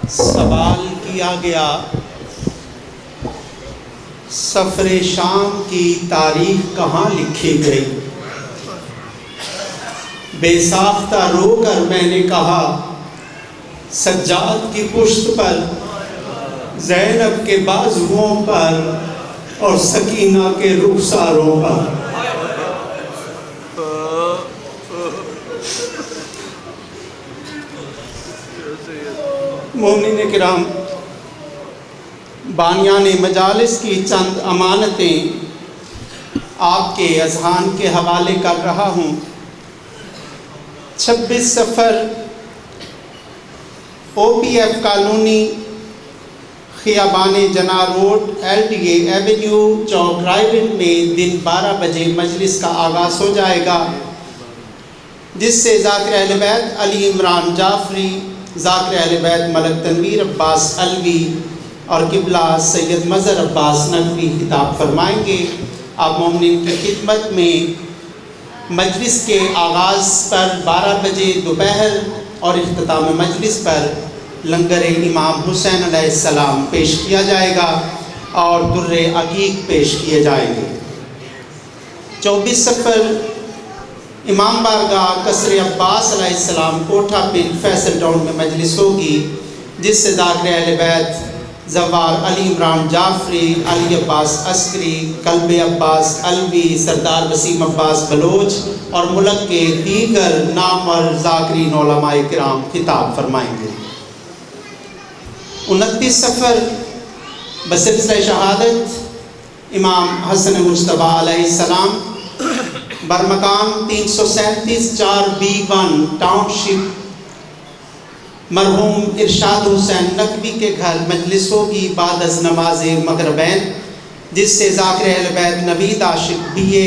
सवाल किया गया, सफ़रे शाम की तारीख कहाँ लिखी गई। बेसाख्ता रोकर मैंने कहा, सज्जाद की पुश्त पर, ज़ैनब के बाजुओं पर और सकीना के रुखसारों पर। मोमिनीन किराम, बानियान मजालिस की चंद अमानतें आपके अज़हान के हवाले कर रहा हूँ। 26 सफ़र OPF कॉलोनी, खियाबान जना रोड, LDA एवेन्यू, चौक राइविन में दिन 12 बजे मजलिस का आगाज़ हो जाएगा, जिससे ज़ाकिर अहले बैत अली इमरान जाफरी, ज़ाकिर अहले बैत मलक तनवीर अब्बास अलवी और किबला सैयद मज़हर अब्बास नकवी खिताब फरमाएंगे। आप मोमिनीन की खिदमत में मजलिस के आगाज़ पर 12 बजे दोपहर और इख्तिताम मजलिस पर लंगर इमाम हुसैन अलैहिस्सलाम पेश किया जाएगा और दुर्रे अकीक पेश किए जाएंगे। 24 सफ़र इमाम बारगाह कसर अब्बास अलैहिस्सलाम कोठा पिन फैसल टाउन में मजलिस होगी, जिससे ज़ाकिर अहले बैत ज़वार अली इमरान जाफरी, अली अब्बास अस्करी, कल्बे अब्बास अलवी, सरदार वसीम अब्बास बलोच और मुल्क के दीगर नामवर ज़ाकिरीन उलमाए किराम खिताब फरमाएंगे। 29 सफ़र बसिलसिला शहादत इमाम हसन मुज्तबा अलैहिस्सलाम, बरमकान 337 4B1 टाउनशिप, मरहूम इरशाद हुसैन नकवी के घर मजलिस होगी बाद अज़ नमाज मगरबैन, जिससे ज़ाकिर अहले बैत नवीद आशिक BA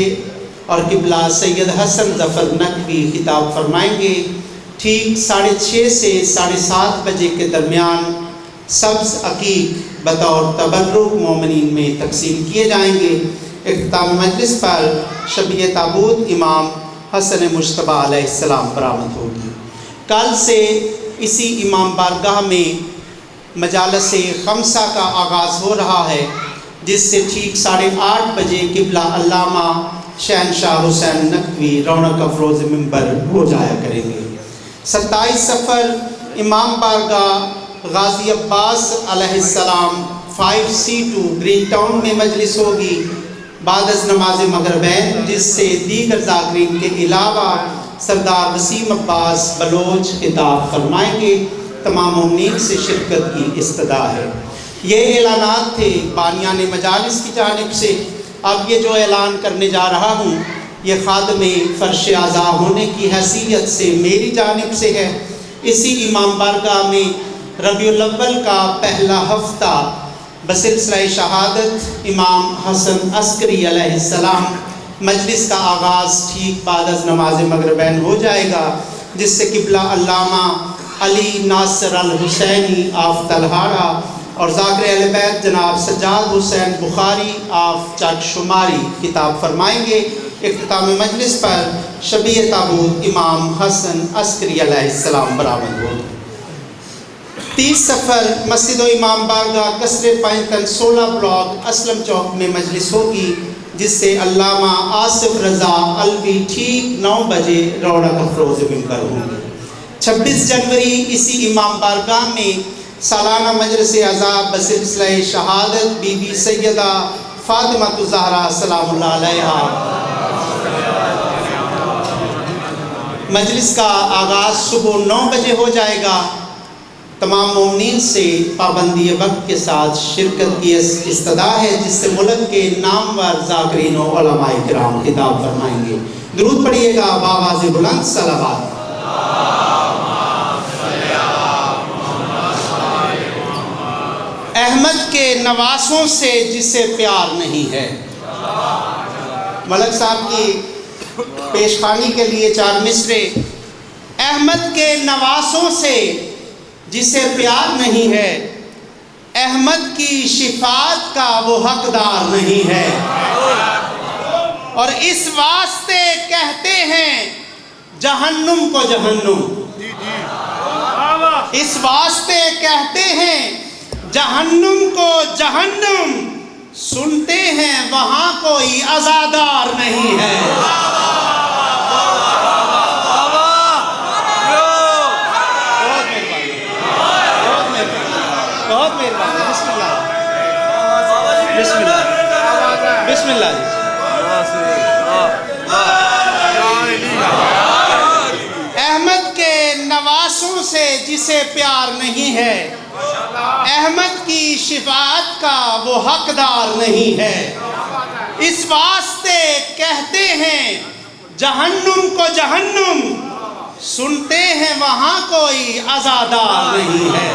और किबला सैयद हसन ज़फ़र नकवी खिताब फरमाएंगे। ठीक 6:30 से 7:30 बजे के दरमियान सब्ज़ अकीक बतौर तबर्रुक मोमिनीन में तकसीम किए जाएंगे। इख्तिताम मजलिस पर शबीए ताबूत इमाम हसन मुज्तबा अलैहिस्सलाम बरामद होगी। कल से इसी इमाम बारगाह में मजालस खमसा का आगाज़ हो रहा है, जिससे ठीक 8:30 बजे किबला अल्लामा शहनशाह हुसैन नकवी रौनक अफरोज़ मिंबर हो जाया करेंगे। 27 सफ़र इमाम बारगाह गाजी अब्बास अलैहिस्सलाम 5C2 ग्रीन टाउन में मजलिस होगी बाद अज़ नमाज मगरबैन, जिससे दीगर ज़ाकिरीन के अलावा सरदार वसीम अब्बास बलोच खिताब फरमाएंगे। तमाम मोमिनीन से शिरकत की इस्तदा है। ये ऐलानात थे बानियान मजालिस की जानिब से। अब ये जो ऐलान करने जा रहा हूँ, ये खादमे फ़र्श आज़ा होने की हैसियत से मेरी जानिब से है। इसी इमाम बारगाह में रबीउल अव्वल का पहला हफ्ता बसिलसिला शहादत इमाम हसन अस्करी अलैहिस्सलाम मजलिस का आगाज़ ठीक बाद अज़ नमाज मगरबैन हो जाएगा, जिससे किबला अल्लामा अली नासिर अल हुसैनी आफ तलहारा और ज़ाकिर अहले बैत जनाब सज्जाद हुसैन बुखारी आफ चकशुमारी खिताब फरमाएंगे। इख्तिताम मजलिस पर शबीए ताबूत इमाम हसन अस्करी अलैहिस्सलाम बरामद होगी। 30 सफ़र मस्जिद इमाम बारगाह कसरे पैंतन 16 ब्लॉक असलम चौक में मजलिस होगी, जिससे अल्लामा आसिफ रज़ा अलवी ठीक 9 बजे रौनक अफरोज़ मिंबर होंगे। 26 जनवरी इसी इमाम बारगाह में सालाना मजलिस अज़ा बसिलसिला शहादत बीबी सैयदा फ़ातिमा ज़हरा सलामुल्लाह अलैहा मजलिस का आगाज़ सुबह 9 बजे हो जाएगा। तमाम मोमिनीन से पाबंदी वक्त के साथ शिरकत की इस्तदा है, जिससे मुल्क के नामवर ज़ाकिरीन और उलमाए किराम खिताब फरमाएंगे। दुरूद पढ़िएगा बावाज़ बुलंद सलावत। अहमद के नवासों से जिसे प्यार नहीं है। मलक साहब की पेशखानी के लिए 4 मिसरे। अहमद के नवासों से जिसे प्यार नहीं है, अहमद की शिफात का वो हकदार नहीं है, और इस वास्ते कहते हैं जहन्नुम को जहन्नुम। इस वास्ते कहते हैं जहन्नुम को जहन्नुम, सुनते हैं वहां कोई अज़ादार नहीं है। बहुत मेहरबानी। बिस्मिल्लाह बिस्मिल्लाह जी। अहमद के नवासों से जिसे प्यार नहीं है, अहमद की शिफाअत का वो हकदार नहीं है। इस वास्ते कहते हैं जहन्नुम को जहन्नुम, सुनते हैं वहां कोई अज़ादार नहीं है।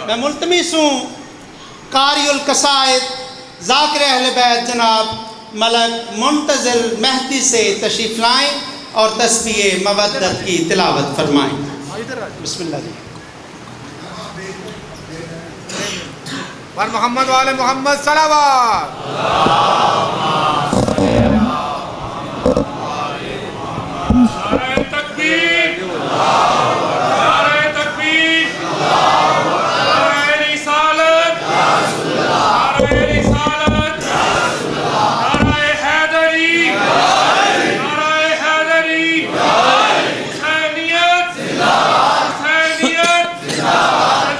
मैं मुल्तमिस हूँ कारियुल कसायद ज़ाकिर अहले बैत जनाब मलक मुंतज़िर मेहदी से तशरीफ़ लाएँ और तस्बीह मवद्दत की तिलावत फरमाएँ। बिस्मिल्लाह जी। वर मोहम्मद वाले मोहम्मद सलावत। नारे तकबीर, नारे तकबीर, नारे रिसालत, नारे रिसालत, नारे हैदरी, नारे हैदरी, हुसैनियत, हुसैनियत,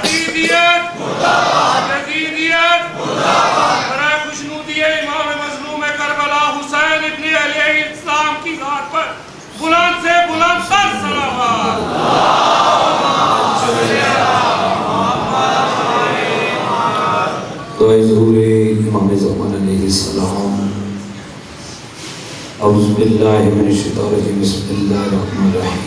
यजीदियत, यजीदियत, बड़ा खुशनूदी इमाम मज़लूम करबला हुसैन इब्न अलैहिस्सलाम की ज़ात पर बुलंद से बुलंद तर सलावत। दुआए ज़ुहूर इमाम ज़मान अलैहिस्सलाम। औज़ु बिल्लाहि मिनश शैतानिर रजीम। बिस्मिल्लाहिर रहमानिर रहीम।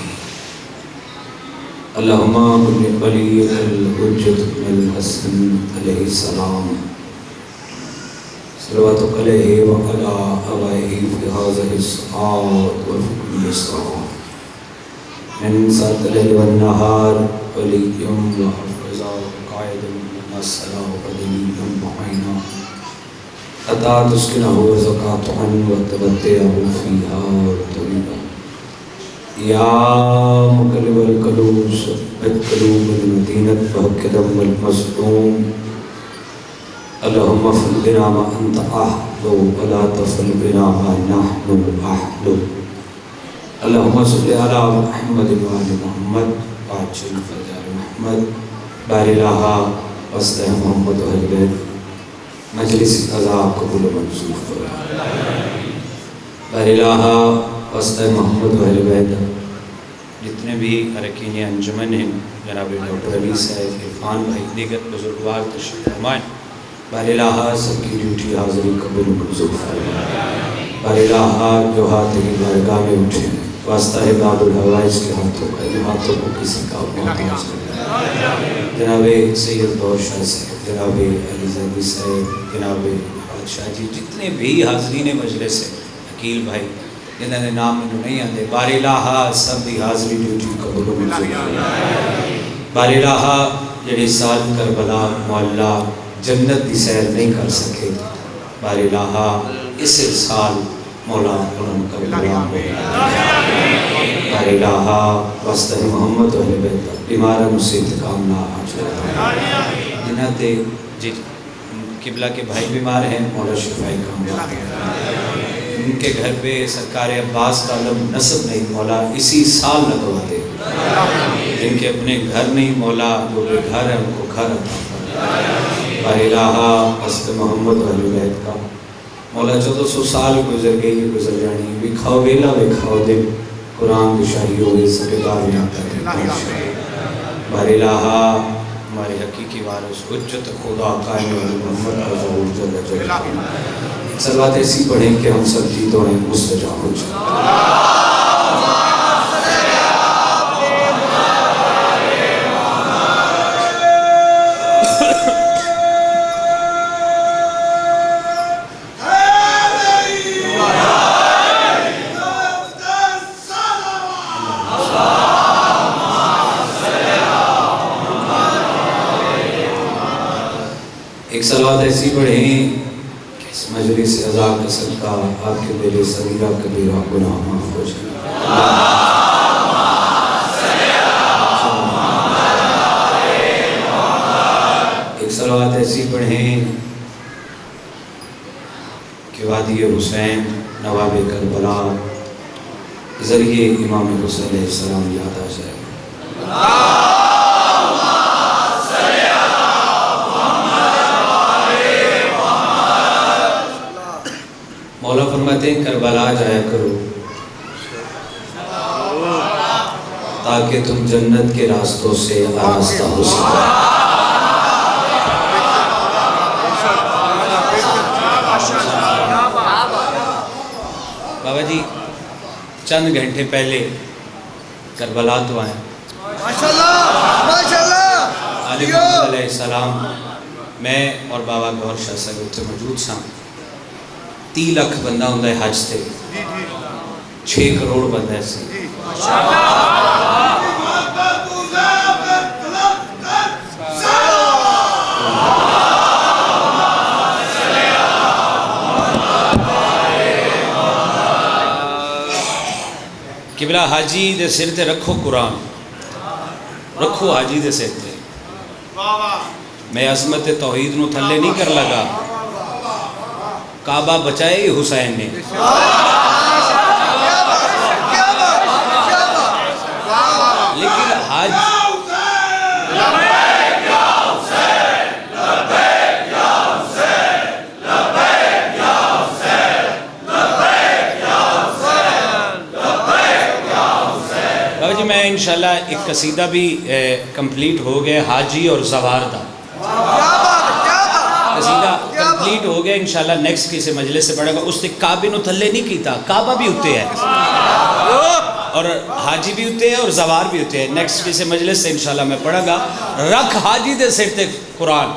अल्लाहुम्मा कुल्लि वलिय्यिल हुज्जतिल हसन अलैहिस्सलाम सल्लल्लाहु अलैहि व अला आलिहि फी हाज़िहिस सआत व फी इस्रार min सातिल लैल वन नहार वलिय्युम व हफ़िज़ा क़ाइदुम मस्सला व दलीलुम मुईना अता तुस्किनहु ज़कातुन व तबत्तअहु फ़ीहा तवीला या मुक़ल्लिबल क़ुलूब सब्बित क़ुलूबल मदीनत वहक्किदम वल मज़लूम अल्लाहुम्मा फ़ल्लिना मा अंत अहलु व ला तफ़ल बिना मा नहनु अहलु। अल्लाहुम्मा सल्लि अला मुहम्मद व आलि मुहम्मद व अज्जिल फ़रजान मुहम्मद बारिलाहा वस्ता मोहम्मद व अहले बैत मजलिस अज़ा कबूल मंजूर फरमा। बारिलाहा वस्ता मोहम्मद व अहले बैत जितने भी अरकान अंजुमन हैं, जनाब डॉक्टर अली साहब, इरफान भाई, दीगर बुजुर्गवार तशरीफ़ फरमाएं। बारिलाहा सबकी ड्यूटी हाज़िरी कबूल मंजूर फरमा। बारिलाहा जो हाथ तेरी बारगाह में उठे वास्ता है बाबुल हवाइज के हाथों का, इन हाथों को किसी का मोहताज नहीं। जनाब सैयद बादशाह साहब, जनाब अली ज़ैदी साहब, जनाब बादशाह जी, जितने भी हाज़रीन मजलिस है, अकील भाई जिन्होंने नाम मैंने नहीं आते, बारिलाहा सब की हाज़री ड्यूटी कबूल मंजूर। बारिलाहा जिहड़े साल करबला मुअल्ला जन्नत की सैर नहीं कर सके, बारिलाहा इस साल मौला उन्होंने करबला बारिलाहा वस्ता मोहम्मद अहले बैत बीमारा मुझसे इंतकाम ना जिन्हें जी किबला के भाई बीमार हैं, मौला शिफाई का उनके घर पे सरकार अब्बास का अलम नस्ब नहीं, मौला इसी साल लगवा दे। जिनके अपने घर नहीं, मौला जो घर है उनको घर बारिलाहा वस्ता मोहम्मद अहले बैत का मौला 1400 साल गुजर गई, गुजर जानी विखाओ वेला विखाओ दिन कुरान की शाही हो गई सबेदार बारिलाहा हमारे हकीकी वारिस हुज्जत खुदा कायम मोहम्मद का ज़हूर जल्ल जलालुहु। सलात ऐसी पढ़ें कि हम सब की दुआएं मुस्तजाब हो जाएं। एक सलात ऐसी पढ़ें कि इस मजलिस से अज़ा का सदका आपके मेरे सगीरा कबीरा गुनाह माफ़ हो जाए। ऐसी पढ़ें कि वादी हुसैन नवाब करबला ज़रिए इमाम हुसैन अलैहिस्सलाम याद आ जाए। मौला फरमाते हैं करबला जाया करो ताकि तुम जन्नत के रास्तों से आरास्ता हो सको। बाबा जी चंद घंटे पहले करबला तो आए माशाल्लाह माशाल्लाह। आले मोहम्मद अलैहिस्सलाम मैं और बाबा गौर शाह साहब उत्थे मौजूद सा। 30 लाख बंदा होंदा है हज से, 6 करोड़ बंदा है। किबला हाजी दे सिर ते रखो कुरान, रखो हाजी दे सिर ते। मैं अजमत तौहीद नू थले नहीं कर लगा, काबा बचाए ही हुसैन ने। लेकिन हाज बाबा जी मैं इंशाल्लाह एक कसीदा भी कंप्लीट हो गया हाजी और जवार का कसीदा कंप्लीट हो गया। इंशाल्लाह नेक्स्ट किसी मजलिस से पढ़ेगा। उसने काबे नू थले नहीं कीता, काबा भी उत्ते है और हाजी भी उत्ते है और जवार भी उत्ते है। नेक्स्ट किसी मजलिस से इंशाल्लाह मैं पढ़ागा। रख हाजी दे सिर ते कुरान,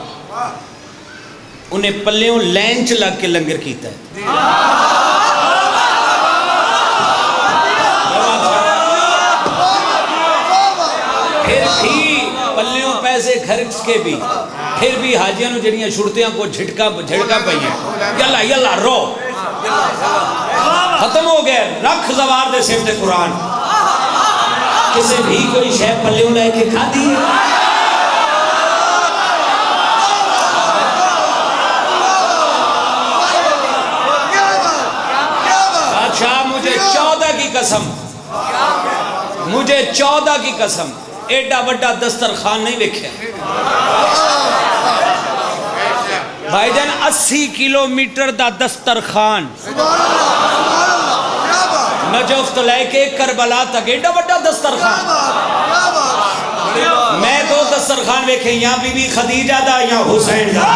उन्हें पल्लियों लैन च लग के लंगर कीता है। फिर भी पल्लियों पैसे खर्च के भी फिर भी हाजियां नू जड़ियां छुड़तियां को झिड़का पईयां, यल्ला यल्ला रो खत्म हो गया। रख जवार दे सिर ते कुरान, किसे भी कोई शय पल्लियों लेके खादी बादशाह मुझे 14 की कसम, मुझे 14 की कसम एडा बड़ा दस्तरखान नहीं देखा भाईजान। 80 किलोमीटर का दस्तरखान नजफ तो लेके करबला तक एडा बड़ा दस्तरखान। मैं तो दस्तरखान वेखे, यहाँ बीबी खदीजा दा या हुसैन दा।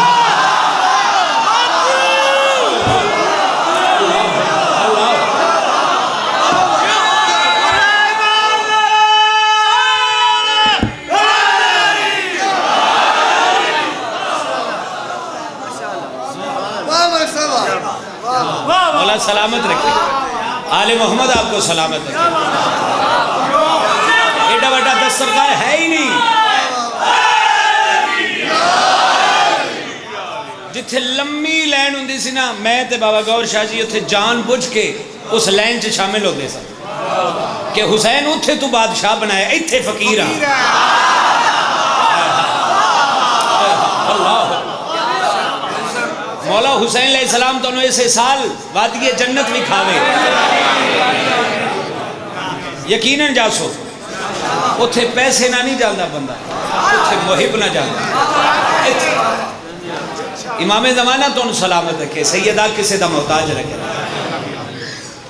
मौला सलामत रखे, आले मोहम्मद आपको सलामत रखे। एडा बड़ा दस्तरखान है ही नहीं। जिथे लम्मी लाइन होंदी सी ना, मैं ते बाबा गौर शाह जी उत्थे जान बुझ के उस लाइन च शामिल होते सन कि हुसैन उत्थे तू बादशाह बनाया, इत्थे फकीर आ। मौला हुसैन अलैहिस्सलाम तो ऐसे साल वादिये जन्नत भी खावे, यकीनन जासो उथे पैसे ना नहीं जाता बंदा, उथे मुहिब ना जाता। इमामे ज़माना तो सलामत रखे, सैयदा किसी का मोहताज रखे।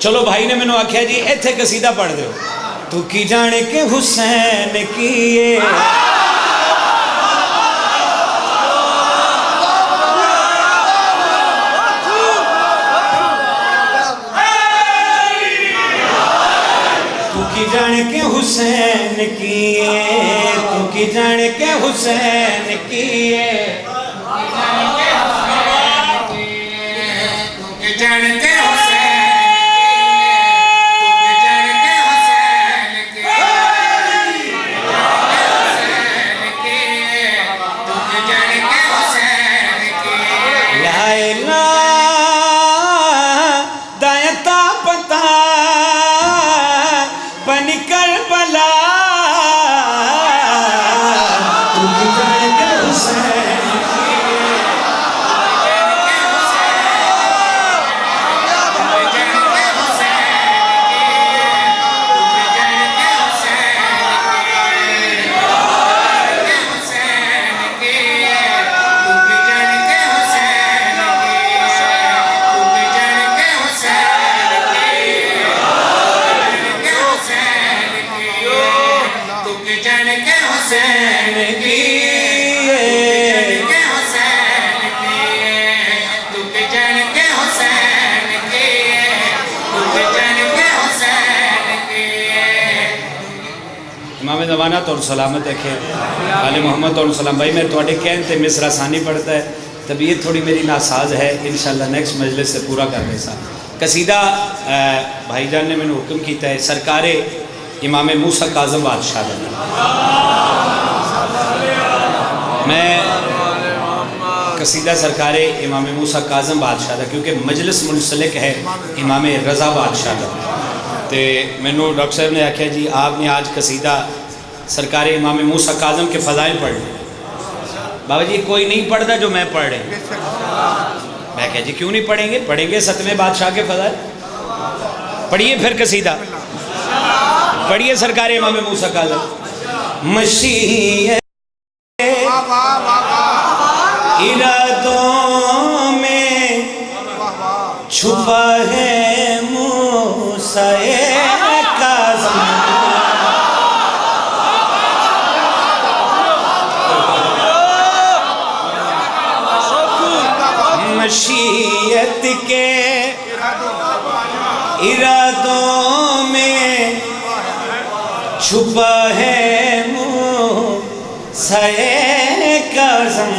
चलो भाई ने मैनू आख्या जी इत्थे कसीदा पढ़ दो। तू की जाने के हुसैन किए जान के हुसैन किए, तू की जान के हुसैन किए, तू की जान के हुसैन की इमाम ज़माना तो सलामत रखे आले मोहम्मद तो सलाम। भाई मैं थोड़े कहन ते मिसरा सानी पढ़ता है, तबीयत थोड़ी मेरी नासाज है, इंशाल्लाह नेक्स्ट मजलिस से पूरा कर दे सा कसीदा। भाईजान ने मैंने हुक्म किया है सरकारे इमाम मूसा काज़म बादशाह का, मैं कसीदा सरकारे इमाम मूसा काज़म बादशाह का, क्योंकि मजलिस मुंसलिक है इमाम रज़ा बादशाह का। तो मैनू डॉक्टर साहब ने आख्या जी आपने आज कसीदा सरकार इमाम मूसा काज़म के फ़ज़ाइल पढ़ लें। बाबा जी कोई नहीं पढ़ता जो मैं पढ़ रहे। मैं क्या जी क्यों नहीं पढ़ेंगे, पढ़ेंगे सतवें बादशाह के फ़ज़ाइल। पढ़िए फिर कसीदा पढ़िए सरकार इमाम मूसा काज़म। मशीह इरादों में छुपा है मूसा काज़म, मशीयत के इरादों में छुपा है मूसा काज़म,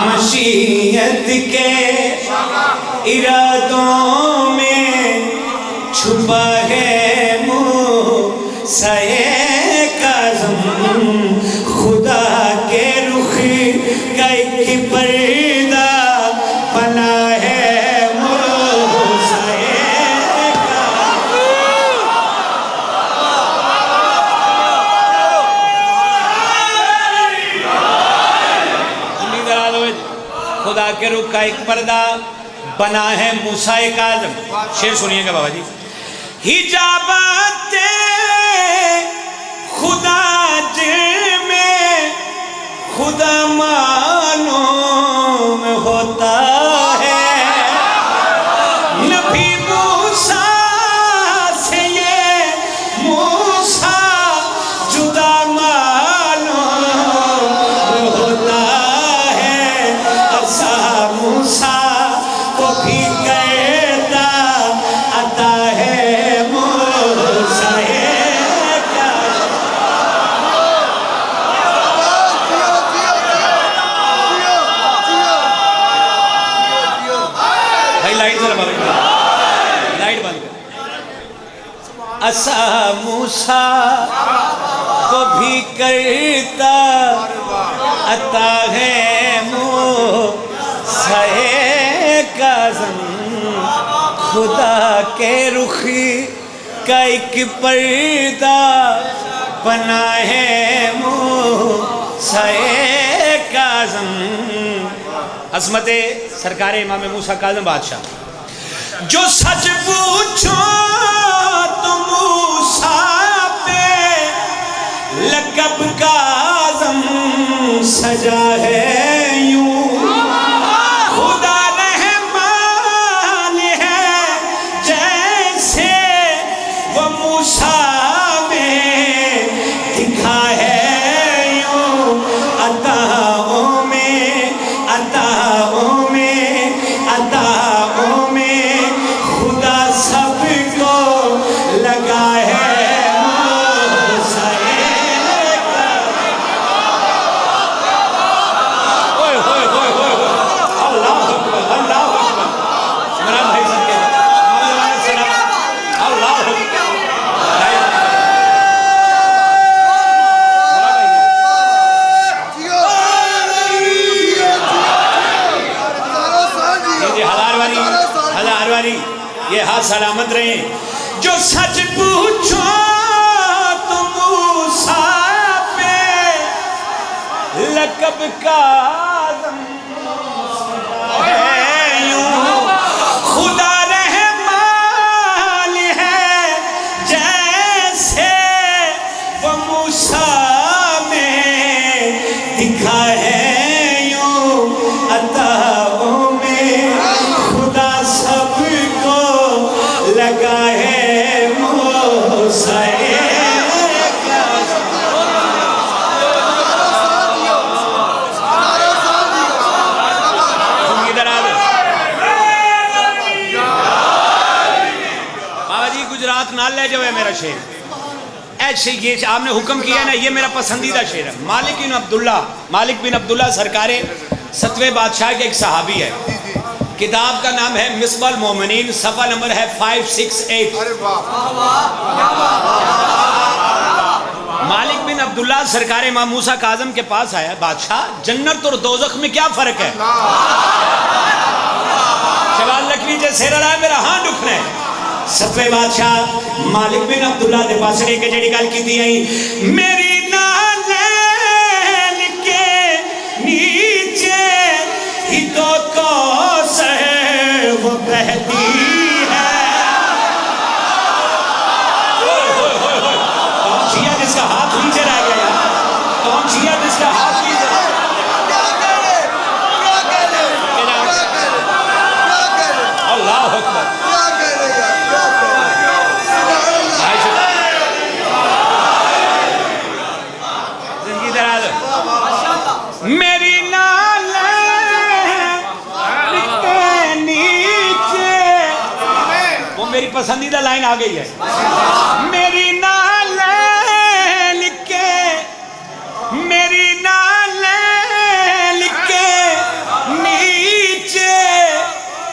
मशीयत के इरादों में छुपा है मूसा काज़म, खुदा के रुख का एक पर्दा बना है मूसा काज़म, खुदा के रुख का एक पर्दा बना है मूसा काज़म। शेर सुनिएगा बाबा जी। हिजाबत खुदा में खुदा मालूम होता है, नबी मूसा से ये मूसा जुदा मालूम होता है, असा मूसा को भी कहता आता है मूसा लाइट बंद कर। असा मूसा को भी करता अता है मूसा काज़म, खुदा के रुख का एक पर्दा बना है मूसा काज़म। अज़मते सरकार इमाम मूसा काज़म बादशाह। जो सच पूछो तो मूसा पे लक़ब काज़म सजा है यूं, खुदा रहमान है जैसे वो मूसा में दिखा है यूं, अताओं में अताओं में अताओं में खुदा सबको लगा है मूसा काज़म। ओए होए होए होए अल्लाह अकबर अल्लाह अकबर। इमरान भाई सब के अल्लाह अकबर। हजार वाली ये हाथ सलामत रहे। जो सच पूछो तो मूसा पे लक़ब काज़म है यूं, खुदा रहमान है जैसे वो मूसा में दिखा है यूं, अताओं में खुदा सबको लगा है मूसा काज़म। ले जाओ, मेरा शेर ऐसे ये आपने हुक्म किया ना, ये मेरा पसंदीदा शेर है। मालिक बिन अब्दुल्ला सरकारे 7वें बादशाह के एक सहाबी है। किताब का नाम है मिसबाल मोमिनीन, सफ़ा नंबर है 568। मालिक बिन अब्दुल्ला सरकार इमाम मूसा काज़म के पास आया, बादशाह जन्नत और दोज़ख में क्या फर्क है? सवाल लकड़ी जैसे रहा है मेरा हाँ दुखना है। 7वें बादशाह मालिक बिन अब्दुल्ला के पास के जेडी गल की मेरी नालैन के नीचे ही तो कौसर वो बहती है। कौन छिया जिसका हाथ नीचे रह गया? कौन छिया जिसका हाथ नीचे? अल्लाह अकबर। जिंदगी दराज मेरी नालैन के नीचे, वो मेरी पसंदीदा लाइन आ गई है। मेरी नालैन के नीचे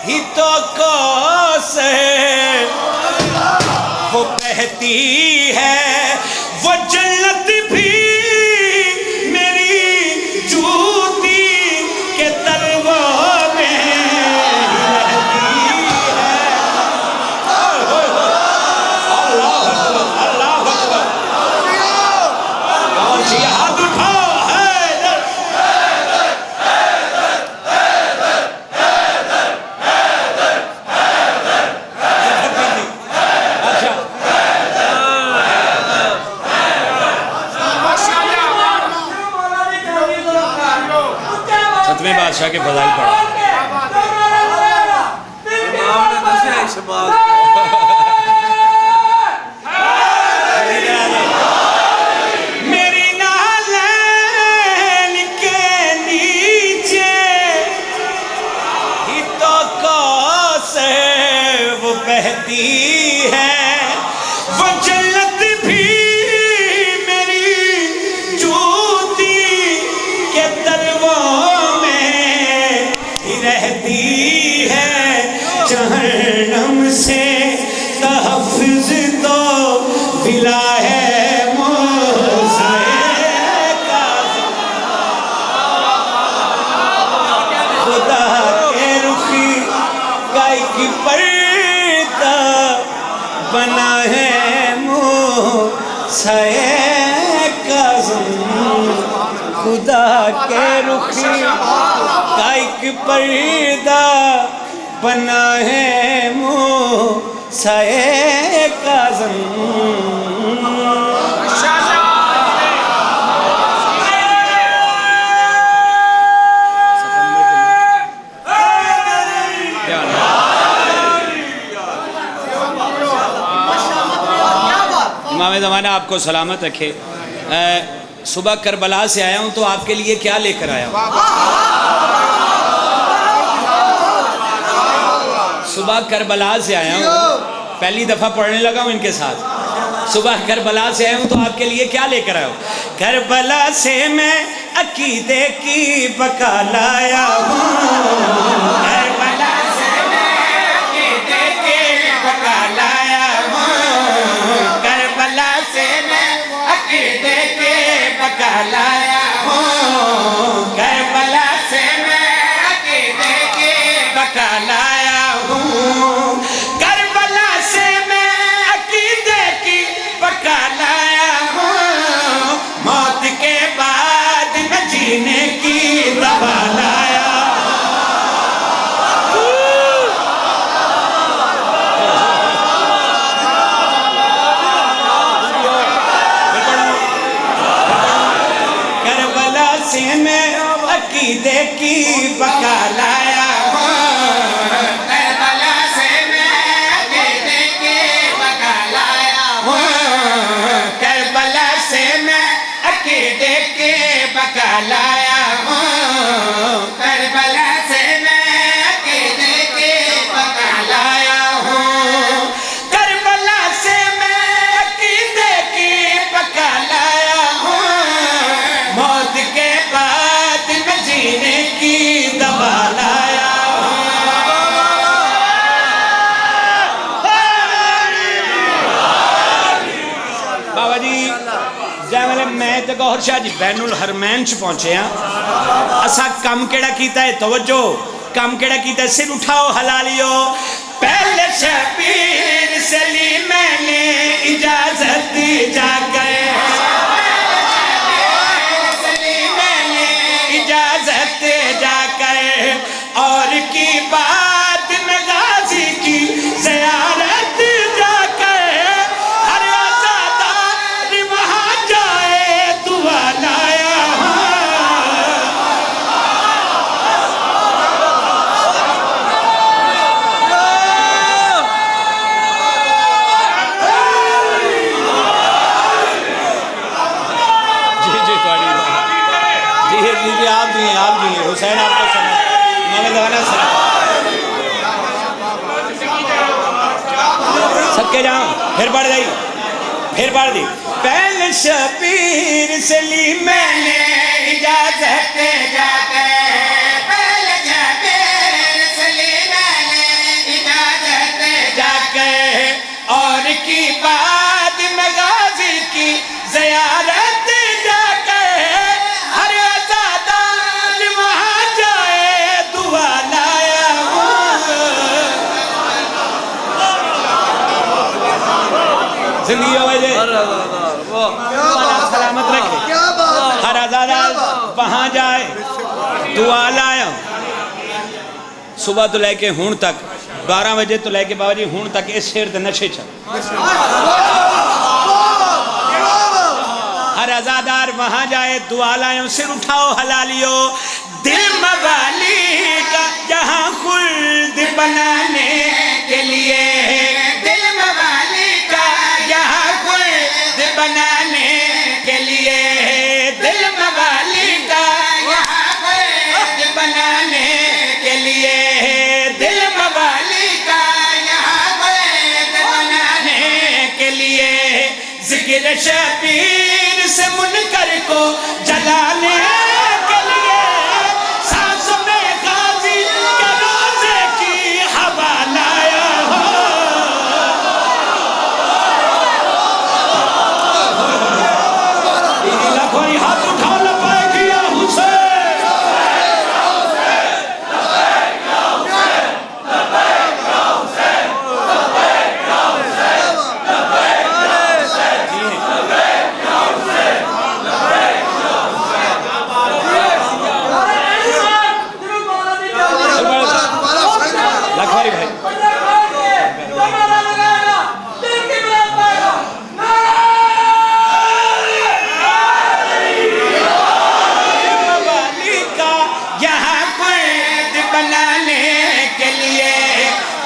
ही तो कौसर वो बहती है। वो जन्नत भी मेरी जूती के तलवों में रहती है। अल्लाह अकबर। कौन सी हाथ उठाओ है? सतवें बादशाह के फजाइल पढ़ा। मेरी नालैन के नीचे ही तो कौसर वो बहती है। वो जन्नत भी मेरी जूती के तलवों रहती है। जहन्नम से तहफ़्फ़ुज़ तो मिला है मूसा काज़िम। खुदा के रुखी गाय की पर्दा बना है मूसा काज़िम। खुदा के रुखी काइक पर्दा बना है मूसा काज़िम। इमाम ज़माना आपको सलामत रखे। सुबह करबला से आया हूँ तो आपके लिए क्या लेकर आया हूँ? सुबह करबला से आया हूँ, पहली दफ़ा पढ़ने लगा हूँ इनके साथ। सुबह करबला से आया हूँ तो आपके लिए क्या लेकर आया हूँ? करबला से मैं अकीदे की बका लाया हूँ। करबला से मैं अकीदे की बका लाया हूँ। करबला से मैं अकीदे की बका लाया हूँ। करबला से मैं अकीदे की बका लाया हूँ। करबला से मैं अकीदे की बका लाया हूँ। मौत के बाद न जीने की दवा लाया। करबला से मैं अकीदे की बका लाया हूँ। करबला से मैं अकीदे की बका लाया हूँ। करबला से मैं अकीदे की बका लाया हूँ। करबला से मैं अकीदे की बका लाया हूँ। करबला से मैं मैं तो गौर शाह जी बैनुल हरमैन च पहुंचे हाँ असा कम केड़ा कीता है तवज्जो कम केड़ा कीता सिर उठाओ हलालियो पहले शबीर से ली मैंने इजाजत जाकर इजाजत जाकर और की बात में गाजी की ज़ियारत जाकर हर आज़ादार वहाँ जाए दुआ लाया जी जी थोड़ी जी आप दिए हुसैन आपको सुना सबके जाओ फिर बढ़ दी पहले शबीर से ली मैंने इजाजत जाकर पहले शबीर से ली मैंने इजाजत जाकर और की बाद में गाजी की ज़ियारत जाकर हर आज़ादार वहाँ जाए दुआ लाया जिंदगी सलामत रखे हर आज़ादार वहाँ जाए दुआ लाया सुबह तो लेके हूं तक 12 बजे तो लेके बाबा जी हूं तक इस शेर दे नशे च हर आज़ादार वहाँ जाए दुआ लायो सिर उठाओ हलालियो दिल मवाली का जहाँ खुल्द बनाने के लिए दिल मवाली का यहाँ खुल्द बनाने के लिए दिल मवाली का यहाँ खुल्द बनाने के लिए दिल मवाली का यहाँ खुल्द बनाने के लिए जिक्र शबीर से मुनकर को जलाने के लिए सांसों में गाजी के रोज़े की हवा लाया हो कोई हाथ उठा न पाए किया हुसैन लखवारी भाई मवाली का यहाँ खुल्द बनाने के लिए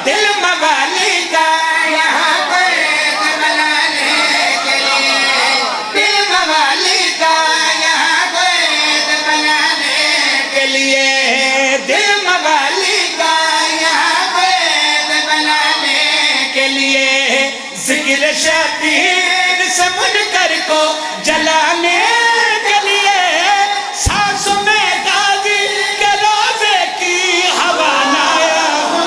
दिल मवाली का यहाँ खुल्द बनाने के लिए दिल मवाली का यहाँ खुल्द बनाने के लिए दिल मवाली का यहाँ खुल्द बनाने के लिए जिक्र शबीर से मुनकर को जलाने के लिए सांसों में गाजी के रोज़े की हवा लाया हूँ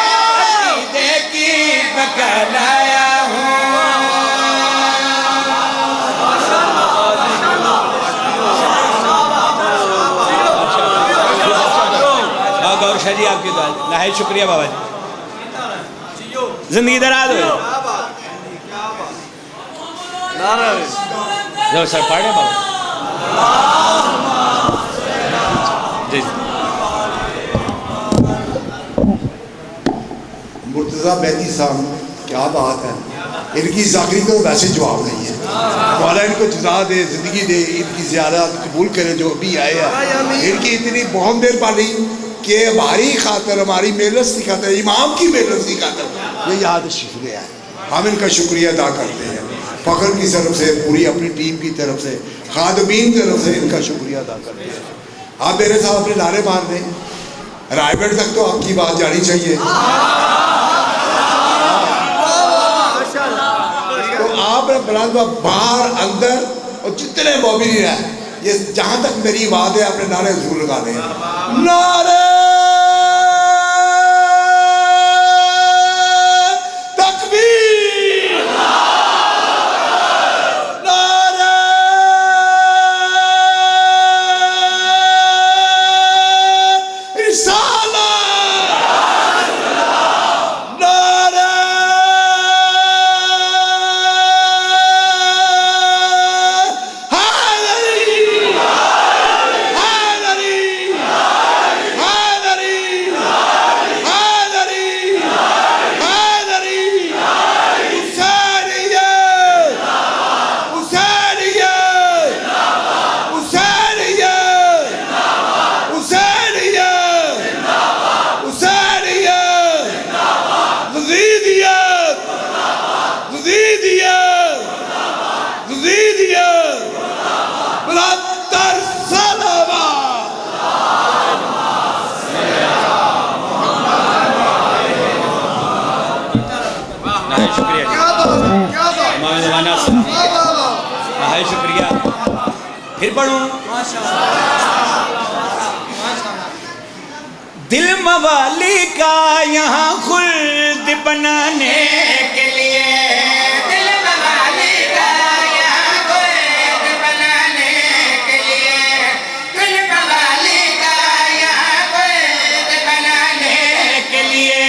अकीदे की बका लाया हूँ गौर शाह जी आपकी दुआ नहायत शुक्रिया बाबा जी जिंदगी दराज हो जो सर पढ़े बाबा जी मुर्तज़ा बैदी साहब क्या बात है इनकी जाकरी तो वैसे जवाब नहीं है मौला इनको जज़ा दे जिंदगी दे इनकी ज़ियारत कबूल करे जो अभी आए हैं इनकी इतनी बहुत देर पाली कि हमारी खातर हमारी मेहनत की खातर इमाम की मेहनत की खातर ये याद शुक्रिया है हम इनका शुक्रिया अदा करते हैं फ़ख्र की तरफ से पूरी अपनी टीम की तरफ से खादमीन की तरफ से इनका शुक्रिया अदा करते हैं आप मेरे साथ अपने नारे मार दें रायगढ़ तक तो आपकी बात जानी चाहिए तो आप बुलंद बाहर अंदर और जितने मोमिन हैं ये जहां तक मेरी बात है अपने नारे जरूर लगाने हैं नारे तकबीर बहुत शुक्रिया। फिर पढ़ूं। दिल मवाली का यहाँ खुल्द बनाने के लिए, दिल मवाली का यहाँ खुल्द बनाने के लिए, दिल मवाली का यहाँ खुल्द बनाने के लिए,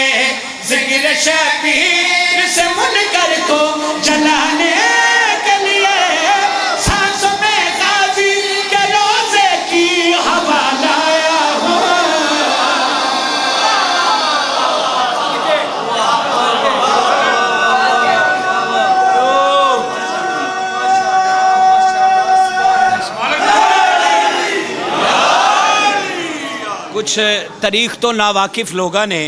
जिक्र शबीर से मुनकर को जलाने के लिए, सांसों में गाजी के रोजे की हवा लाया हूँ। कुछ तारीख तो नावाकिफ लोगों ने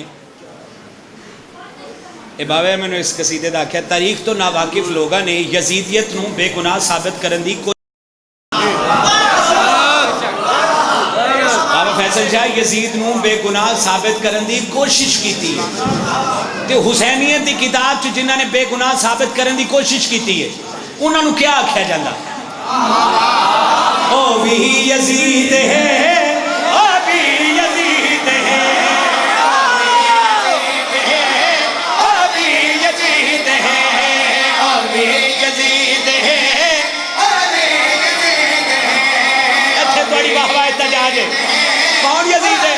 बाबे मैंने इस कसीदे का आख्या, तारीख तो नावाकिफ लोगों ने यजीदियत नूं बेगुनाह साबित करने की बाबा फैसल शाह यजीद नूं बेगुनाह साबित करने की कोशिश की थी। ते हुसैनियत की किताब च जिन्होंने बेगुनाह साबित करने की कोशिश की है उन्होंने क्या आख्या जाता? ओ भी यजीद है, ओ भी यजीद है, ओ भी यजीद है, ओ भी यजीद है, ओ भी यजीद है। अच्छे थोड़ी वाह-वाह इत्तेजाज है। कौन यजीद है?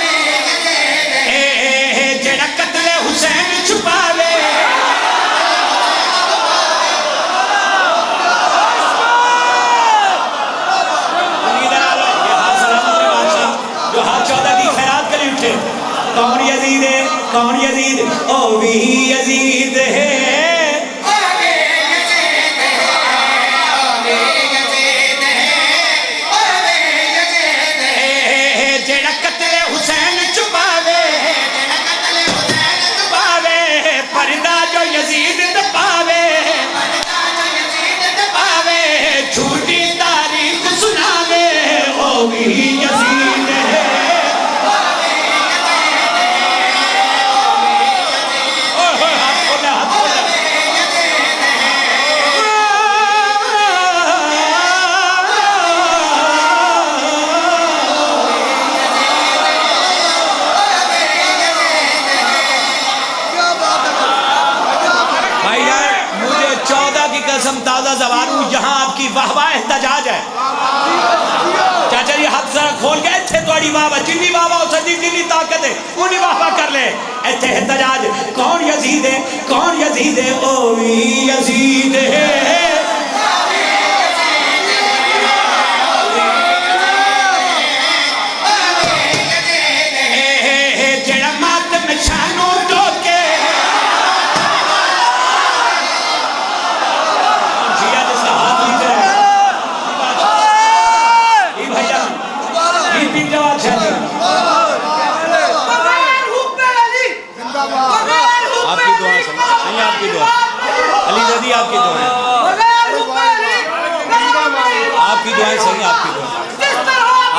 जेड़ा कत्ले हुसैन छुपावे, कौन यजीद है? कौन यजीद? ओ भी यजीद है, जेड़ा कत्ले हुसैन छुपावे, पर्दा जो यजीद दबावे, झूठी तारीख सुनावे, ओ भी यजीद है। ताज़ा जबान यहाँ आपकी वाह-वाह एहतजाज है। चाचा जी हाथ जरा खोल के इत्थे थोड़ी वाह-वाह जिन्नी वाह-वाह हो सकती जिन्नी ताकत है उन्नी वाह-वाह कर ले। इत्थे एहतजाज कौन यजीद है? कौन यजीद है? ओ भी यजीद है, जेड़ा मातम शानों टोके, आपकी दुआ नहीं, आपकी दुआ अली जदी, आपकी दुआ आपकी दुआएं सही, आपकी दुआ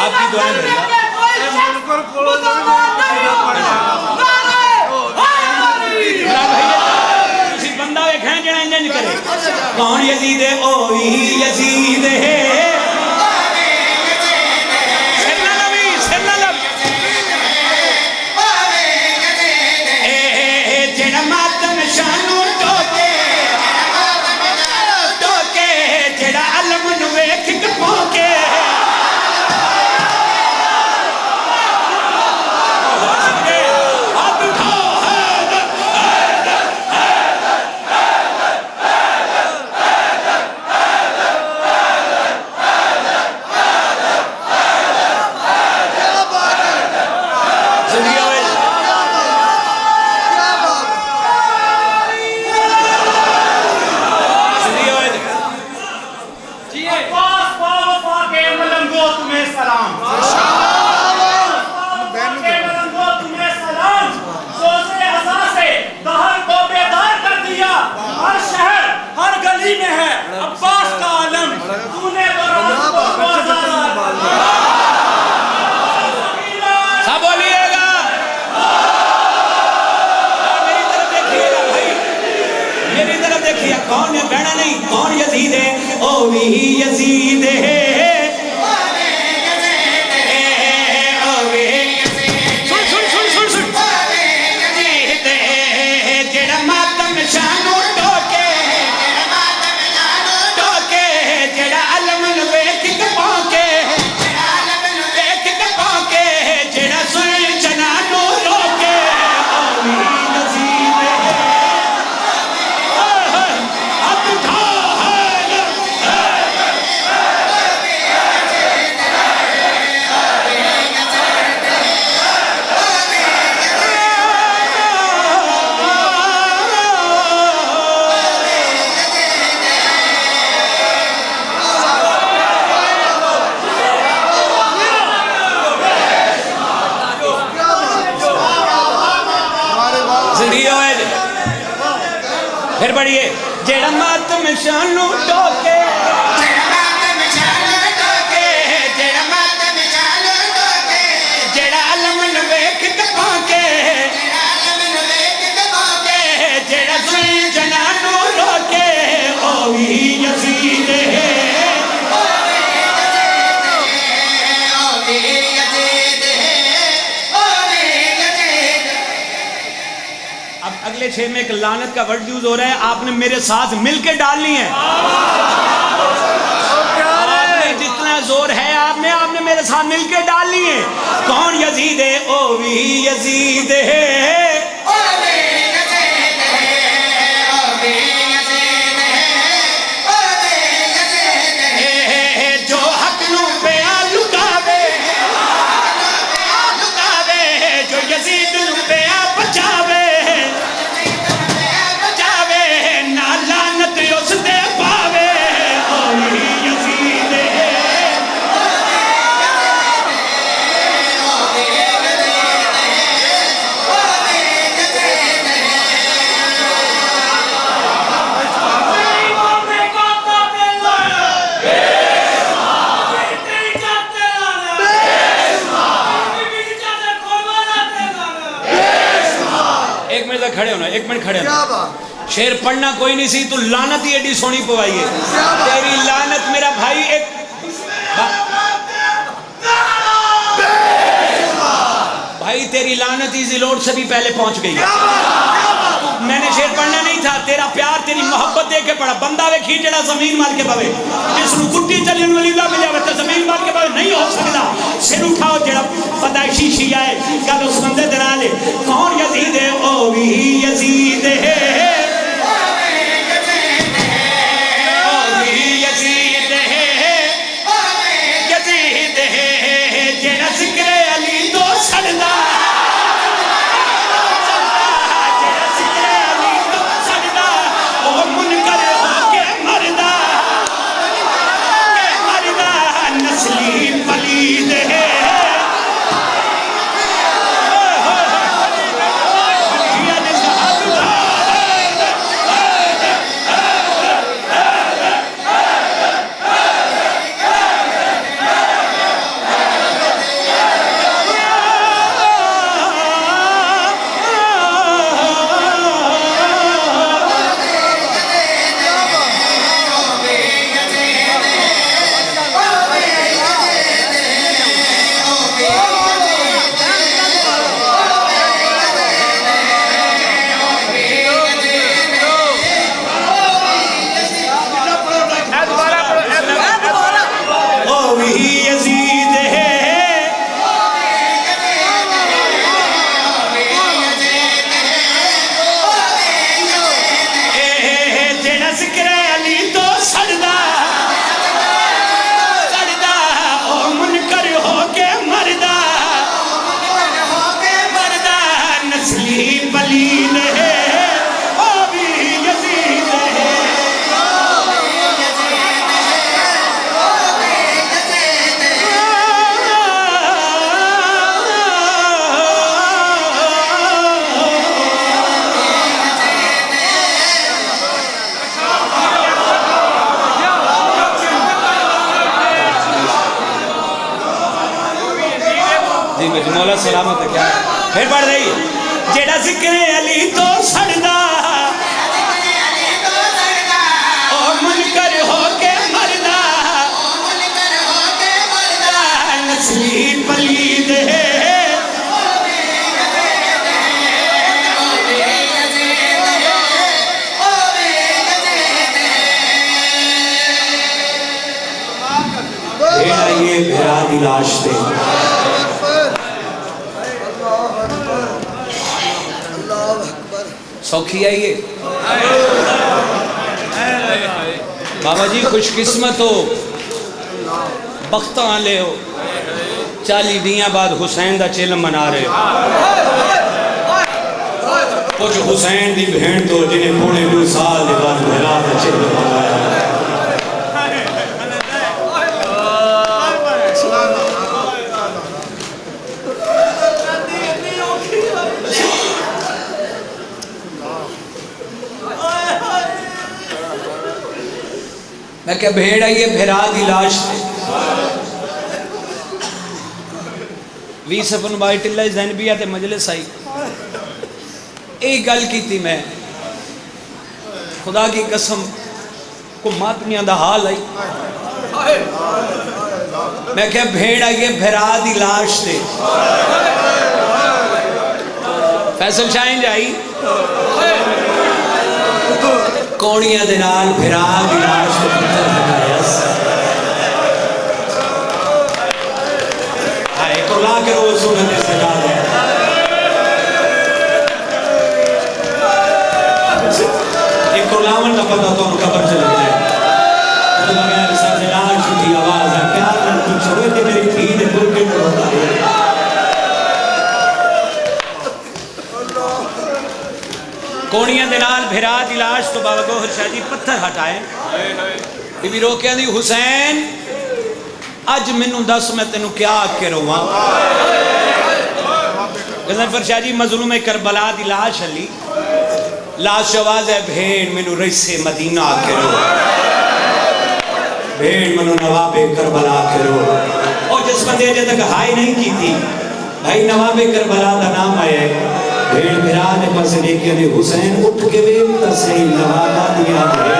आपकी दुआएं भैया। बंदा वेखें जेड़ा इंज करे। कौन यजीद है? ओ ही यजीद है, कौन है? बहना नहीं, कौन यजीद है? ओ भी यजीद है। फिर पढ़िए जेड़ा मातम शानू टोके जेड़ा अलम वेख कपाके जेड़ा सुन जनानू रोके ओ भी यजीद है। अगले 6 में एक लानत का वर्ड यूज हो रहा है, आपने मेरे साथ मिलके डालनी है। आपने जितना जोर है आपने मेरे साथ मिलके डालनी है। कौन यजीद है? ओ भी यजीद है। जो हक नू पे लुकावे जो यजीद नू पे बचावे खड़े होना, 1 मिनट खड़े होना। शेर पढ़ना कोई नहीं सी, तू लानत ही एडी सोनी पवाई है। तेरी लानत मेरा भाई एक भाई तेरी लानत ही जिलोट से भी पहले पहुंच गई है। मैंने शेर पढ़ना नहीं था, तेरा प्यार तेरी मोहब्बत देख के पढ़ा। बंदा वे खींच जड़ा जमीन मार के पवे, जिसनु कुट्टी चलन वाली ला मिल जावे तो जमीन मार के पवे नहीं हो सकता। सिर उठाओ जड़ा पैदाइशी शिया है, कल उस बंदे दे नाल कौन यजीद है? ओ भी यजीद है। मौला सलामत है। क्या फिर पढ़ रही जेड़ा जिक्र अली तो सड़दा ओ मुनकर हो के मर दी लाश थे सौखी आई है बाबा जी, खुशकिस्मत हो, बख्त आले हो, 40 दियाँ बाद हुसैन का चिल्म मना रहे हो। कुछ हुसैन की भेड़ तो जिन्हें पौने 2 साल के बाद भरा का चिल्म मनाया। मैं क्या भेड़ आई है फिरा दी लाश थे 20 अपन वाइट जैनबिया ते मजलिस आई एक गल की थी मैं खुदा की कसम को मातमिया दा हाल आई मैं क्या भेड़ आई है फिरा दी लाश थे फैसल शाह जाई कौड़ियां दे नाल फिरा दी लाश ते पत्थर हटाया हाय कोला के रोज सुनने से ला दे एक कोलावन का पता तो कब्र चल जाए तो बगैर सर लाश की आवाज है प्यार न कुछ होए ते मेरी थी ने बुर के बताया कोणियां दे नाल फिरा दी लाश तो बाबा गोहर शाह जी पत्थर हटाए बीबी रोकिया दी हुसैन अज मैनू दस मैं तेनू क्या आके रोवां गजनफर शाह जी मजलूम करबला दी लाश अली लाश आवाज है भेड़ मैनू रईसे मदीना आके रो भेड़ मैनू नवाबे करबला आके रो और जिस बंदे अजे तक हाई नहीं की थी भाई नवाबे करबला का नाम आया भेड़ फिरा ने पास लेके ने हुसैन उठ के वे तसही नवाबा दिया भेड़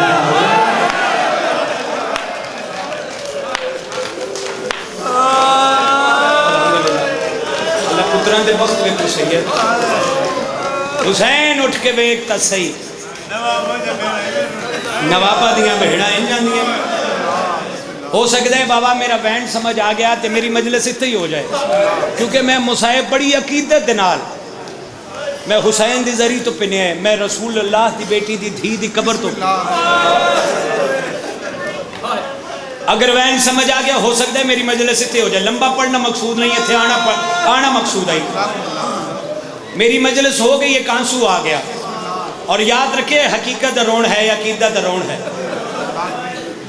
अल्लाह पुत्रां दे वक्त में कुछ है हुसैन उठ के वे तसही नवाबा दिया भेड़ा इन जांदियां हो सकता है बाबा मेरा बैंड समझ आ गया तो मेरी मजलिस इत्थे ही हो जाए क्योंकि मैं मुसाहिब बड़ी अकीदत दे नाल मैं हुसैन दी जरी तो पिने मैं रसूल अल्लाह दी बेटी दी धी दी कब्र तो अगर वैन समझ आ गया हो सकता है मेरी मजलिस इत्थे हो जाए लंबा पढ़ना मकसूद नहीं इत्थे आना मकसूद आई मेरी मजलिस हो गई एक आंसू आ गया और याद रखे हकीकत रोण है या अकीदत रोण है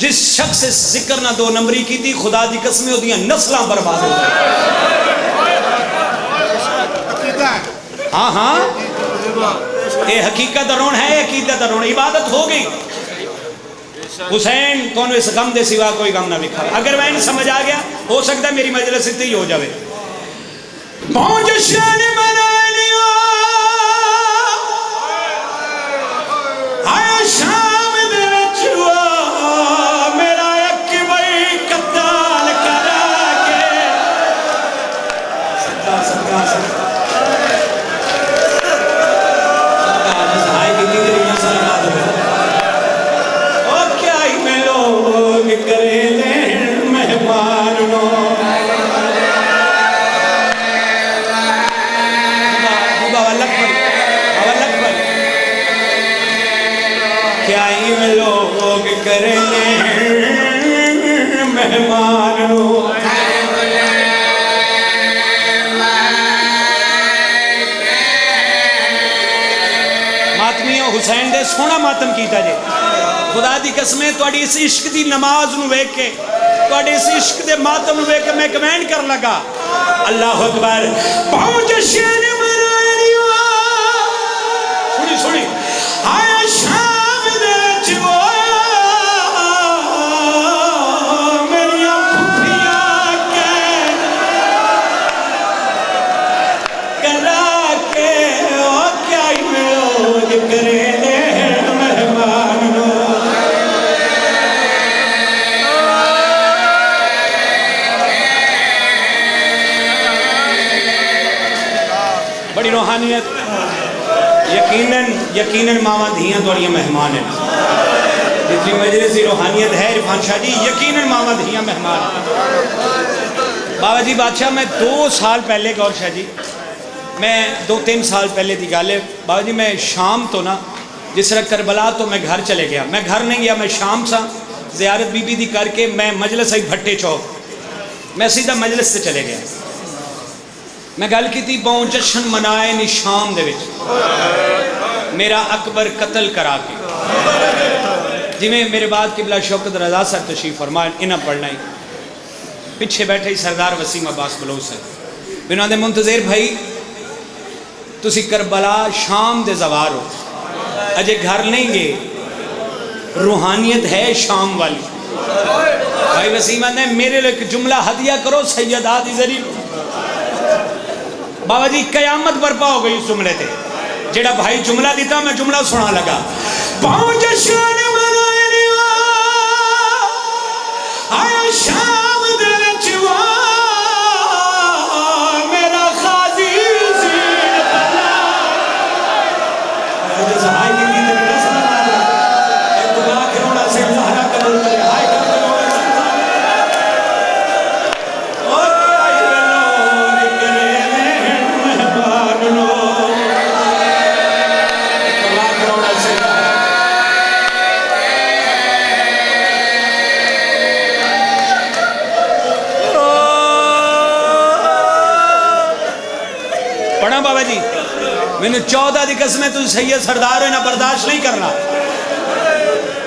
जिस शख्स से जिक्र ना 2 नंबरी की थी खुदा दी कसमें ओदियां नस्लां बर्बाद हो गई हाँ हाँ ये हकीकत रोण है अकीदत रोण इबादत हो गई हुसैन तो इस गम के सिवा कोई गम ना लिखा अगर मैं समझ आ गया हो सकता है मेरी मजलिस इतनी ही हो जाए लोग करने मेहमानों मातमियों हुसैन दे सोना मातम कीता जे खुदा दी कसमें तुहाडी इस इश्क दी नमाज नूं वेख के तुहाडे इस इश्क दे मातम नूं वेख के मैं कमेंट कर लगा अल्लाह अकबर पहुंच शेर मरानियो सुनी सुनी आया शाम दे चिवो मेरिया फुफिया के करा के ओ क्या लोग करे बड़ी रूहानियत यकीनन मावा धियाँ थोड़ियाँ मेहमान हैं जितनी मजलिस की रूहानियत है इरफान शाह जी यकीनन मावा धियाँ मेहमान हैं बाबा जी बादशाह मैं 2 साल पहले गौर शाह जी मैं 2-3 साल पहले की गल है बाबा जी मैं शाम तो ना जिस तरह करबला तो मैं घर चले गया मैं घर नहीं गया मैं शाम सा ज़ियारत बीबी दी करके मैं मजलिस आई भट्टे चौक मैं सीधा मजलिस से चले गया मैं गल की बहु जश्न मनाए नी शाम दे विच मेरा अकबर कतल करा के जिमें मेरे बाद किबला शौकत रजा सर तशरीफ फरमाए इन्हें पढ़ना ही पिछे बैठे ही सरदार वसीम अब्बास बलोच सर बिना दे मुंतज़िर भाई तुसी करबला शाम दे जवार हो अजय घर नहीं गए रूहानियत है शाम वाली भाई वसीम ने मेरे लिए एक जुमला हदिया करो सैयद आदि जरी बाबा जी कयामत बर्पा हो गई इस जुमले ते जेड़ा भाई जुमला दिता मैं जुमला सुना लगा पाँव जश्न मनाए आया शाम दे विच मेरा खाजी ज़ीनत हाय दी ते बड़ा सलाम एक दुआ करोड़ा से ज़हरा कबूल करे हाय बाबा जी मैंने 14 की कसम तुम सैयद सरदार हो ना बर्दाश्त नहीं करना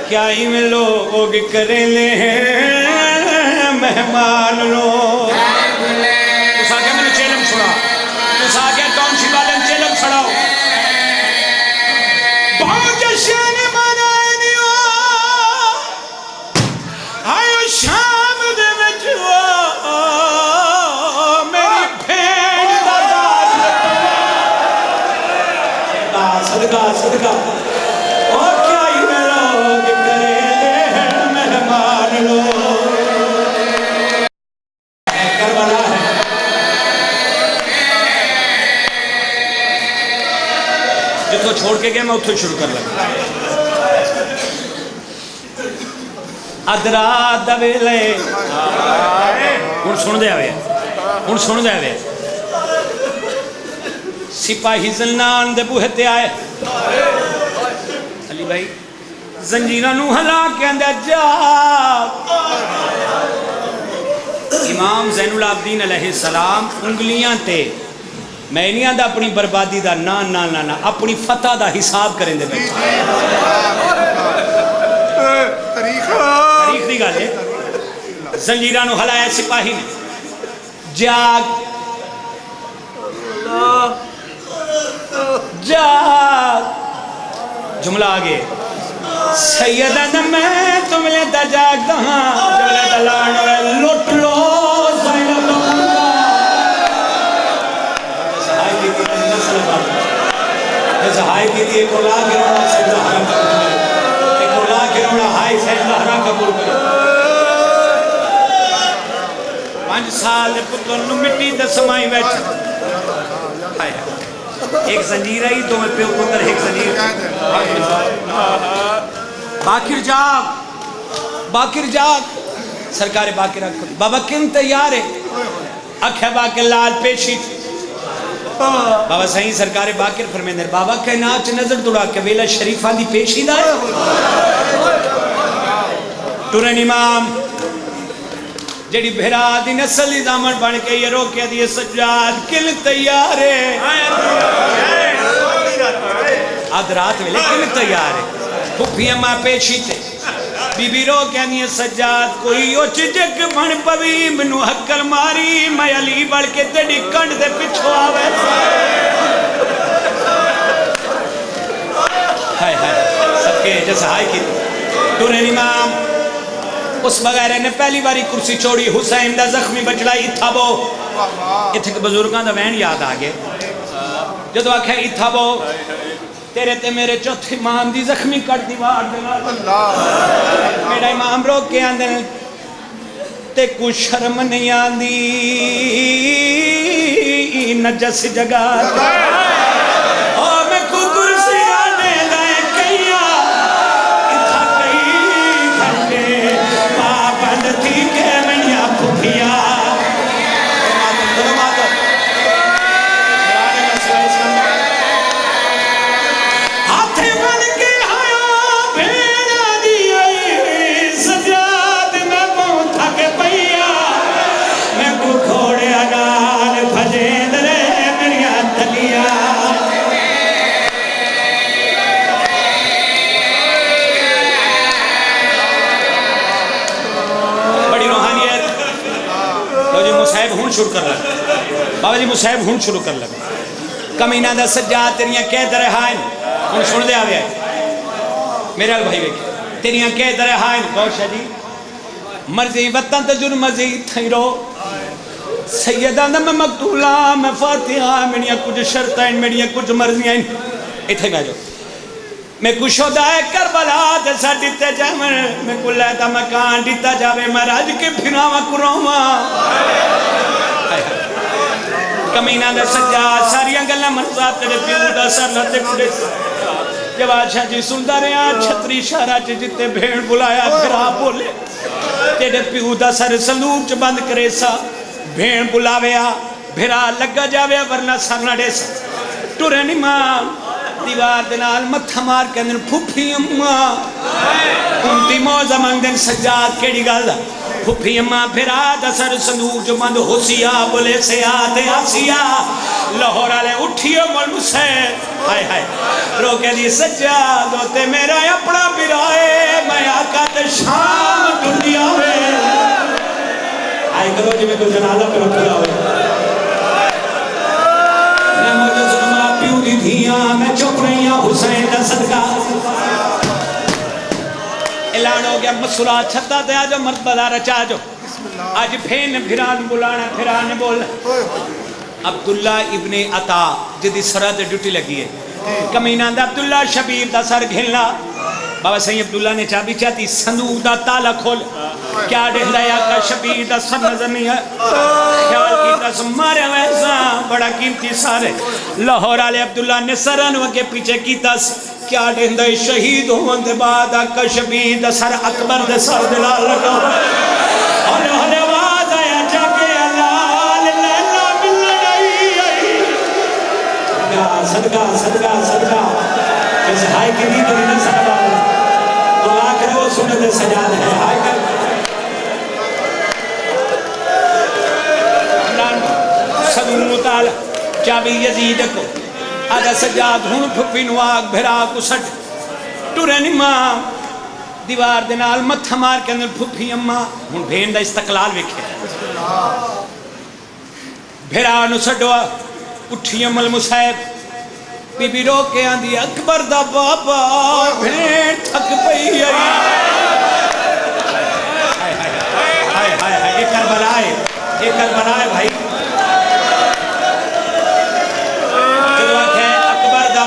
क्या ही में लोग करेले मेहमान लो मैंने चेलम छोड़ा टाउनशिप वाले चेलम छड़ाओ बहुत जश्न मनाए आयो शाम दे विच सदका सदका और क्या ही में लोग करेले मेहमान लो करबला है जिसको छोड़ के गया मैं उठो शुरू कर लगा अदरा दवेले हुण सुन दे सिपाही जलनान दे बूहे ते आए अली भाई जंजीरां नूं हला के अंदर जा इमाम ज़ैनुल आबदीन अलैहिस्सलाम उंगलियां ते मैं नहीं आंदा अपनी बर्बादी दा ना ना ना ना अपनी फतह दा हिसाब करें दे तारीख दी गल है जंजीरां नूं हलाया सिपाही ने जाग जा जुमला आगे सैयद मैं तुमने दा जागदा हां जुमले दा लाण लुट लो सहाय की थी एक औलाद गिरोना से एक औलाद गिरोना हाय से ज़हरा कबूल करो 5 साल पुत्र नु मिट्टी दा समाई बैठ एक जंजीर आई तो मैं प्यो पुत्र एक जंजीर बाकिर जाग सरकार बाकिर बाबा किन तैयार है अखे बाकिर लाल पेशी बाबा सही सरकार बाकिर फरमेंदर बाबा के नाच नजर दुड़ा के वेला शरीफा दी पेशी दा तुरन इमाम जेडी भेरा दी नस्ल दी दामन बन के ये रोके दी सज्जाद किल तैयार है आध रात वेले किल तैयार है फुफिया मां पेशी थे बीबी रो कहनी सज्जाद कोई उच जग बन पवी मैनू हक्कल मारी मैं अली बढ़ के तेरी कंड दे पिछो आवे हाय हाय सबके जसहाय की तुरे इमाम उस बगैर ने पहली बारी कुर्सी छोड़ी हुसैन दा जख्मी बचड़ा इत्था बो इत्थे बुजुर्गां दा वहन याद आ गए जदों आख्या इत्था बो तेरे ते मेरे चौथे इमाम दी जख्मी कट दीवार दे नाल मेरा इमाम रोक के आंदे ते कुछ शर्म नहीं आंदी नजस जगह ओ मैं कुकुर से आने लाए कैया इत्था कई घंटे पाबंद थी के मैया फुफिया शुरू कर लगे बाबा जी मुसैब हुण शुरू कर लगे कमीना दा सज्जाद तेरियां कह तरह हाय हुण सुन दे आवे मेरे भाई वेख तेरियां कह तरह हाय गौशा जी मर्जी वतन ते जुर्म मर्जी थई रो सैयदा दा मैं मकतूला मैं फातिहा मेरियां कुछ शर्तां मेरियां कुछ मर्जियां इथे मैं जो मैं कुछ होदा है करबला ते साडी ते जावन मैं कुल दा मकान दिता जावे मैं राज के फिरावा कुरोवा कमीना दा सज्जाद सारियां गल्लां मनवा तेरे प्यो दा सर ते कुड़े जवाब शाह जी सुनदा रहा छतरी शहरा च जिते भेड़ बुलाया फिरा बोले तेरे प्यो दा सर संदूक च बंद करे सा भेड़ बुलावेया फिरा लगा जावे वरना सर नड़े सा टुरे नी मां दीवार दे नाल मत्था मार के अंदर फुफी अम्मा उनती मौजा मंगदे सज्जाद केड़ी गल फुफी अम्मा फिरा दसर संदूक जो बंद होसिया बोले से आते आसिया लाहौर वाले उठियो मोल मुसे हाय हाय रोके दी सज्जाद ते मेरा अपना बिराए मैं आका ते शाम दुनिया में आए करो जिवें कोई जनाजा पे रखा होवे मैं मुझे सुनमा प्यू दी धियां मैं चुप रही हुसैन दा सदका ऐलान हो गया मसला छत्ता ते आजो मर्द बाजार च आजो आज फेन फिरान बुलाना फिरान बोल अब्दुल्ला इब्ने अता जिदी सरहद ड्यूटी लगी है कमीना दा अब्दुल्ला शबीर दा सर घिलना बाबा सही अब्दुल्ला ने चाबी चाहती संदूक दा ताला खोल क्या ढहलाया का शबीर दा सर नजर नहीं है ख्याल कीता मारे वैसा बड़ा कीमती सारे लाहौर वाले अब्दुल्ला ने सरन के पीछे कीता क्या ढहंदा शहीद होने के बाद का शबीर दा सर अकबर दे सर दे नाल लगा और हले आवाज आया जाके लाल लैला मिल गई सदका सदका सदका इस हाय की दी तेरी न सदा तो आखिर वो सुन दे सजाद है हाय कर मुताल चाबी यजीद को आदा सज्जाद हुन फुफी नु आग भिरा कुसट टुरे नी मां दीवार दे नाल मत्था मार के अंदर फुफी अम्मा हुन भेन दा इस्तकलाल वेखे भिरा नु छडवा उठी अमल मुसैब बीबी रो के आंदी अकबर दा बाबा भेन थक पई आई हाय हाय हाय हाय एक करबला है भाई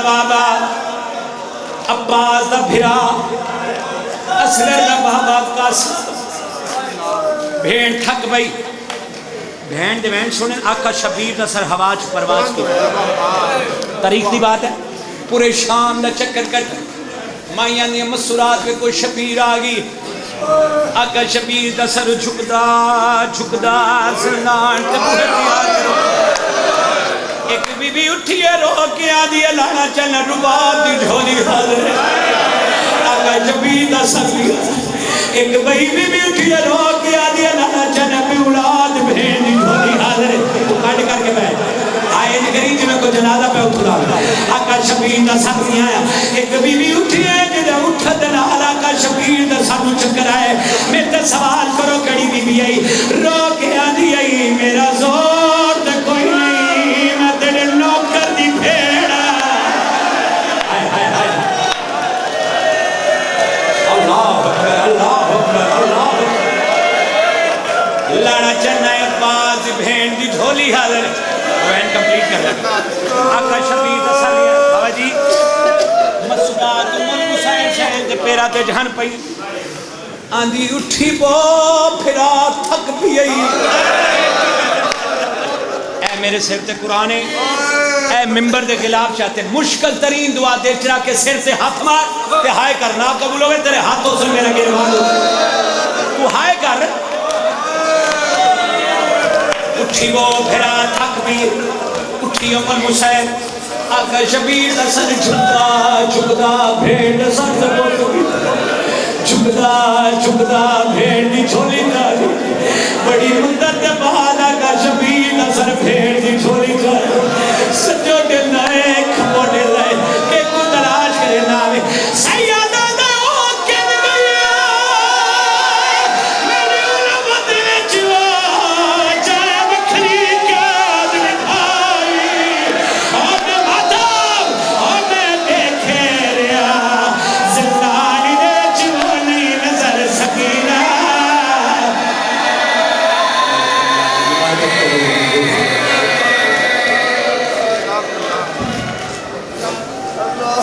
बाबा अब्बास दा भिरा असगर दा बाबा कासिम भेड़ थक गई भेड़ दे भेड़ सुने आका शबीर दा सर हवा च परवाज की तारीख दी बात है पूरे शाम दा चक्कर कट माइयां दी मसूरात पे कोई शबीर आ गई आका शबीर दा सर झुकदा झुकदा सनान ते पूरे तैयार करो एक बीबी उठिए रो के आदि लाना चल रुबाब दी झोली हाजिर आका शबीर दा सर एक बीबी उठिए रो के आदि लाना चल पे औलाद भेड़ दी झोली हाजिर तू काट करके बैठ आए नगरी जिवें को जनाजा पे उठा आका शबीर दा सर नहीं आया एक बीबी उठिए जेदा उठद नाल आका शबीर दा सर चक्कर आए मेरे ते सवाल करो कड़ी बीबी आई रो के आदि आई मेरा जोर ते कोई नहीं मैं तेरे नौकर दी भेड़ हाय हाय हाय अल्लाह अकबर अल्लाह अकबर अल्लाह लाना चन्ना अब्बास भेड़ दी झोली हाजिर वैन कंप्लीट कर लगा आका शबीर दा सलिया बाबा जी मसूदात उमर हुसैन शहर दे पेरा ते जहन पई आंधी उठी बो फिरा थक पई ऐ मेरे सिर ते कुरान है ऐ मिंबर दे खिलाफ चाहते मुश्किल तरीन दुआ दे चरा के सिर से हाथ मार ते हाय कर ना कबूल होवे तेरे हाथों से मेरा गिरवान तू हाय कर उठी वो फिरा थक भी उठी उमर मुसैब आका शबीर दा सर झुकदा झुकदा भेड़ सर झुकदा झुकदा भेड़ दी झोली कर बड़ी मुद्दत के बाद आका शबीर दा सर भेड़ दी झोली कर सजो के नए खमोटे ले के को तलाश करे ना आवे सैयदा दा ओ के गया मेरी उलमत विच जाए बखरी हैं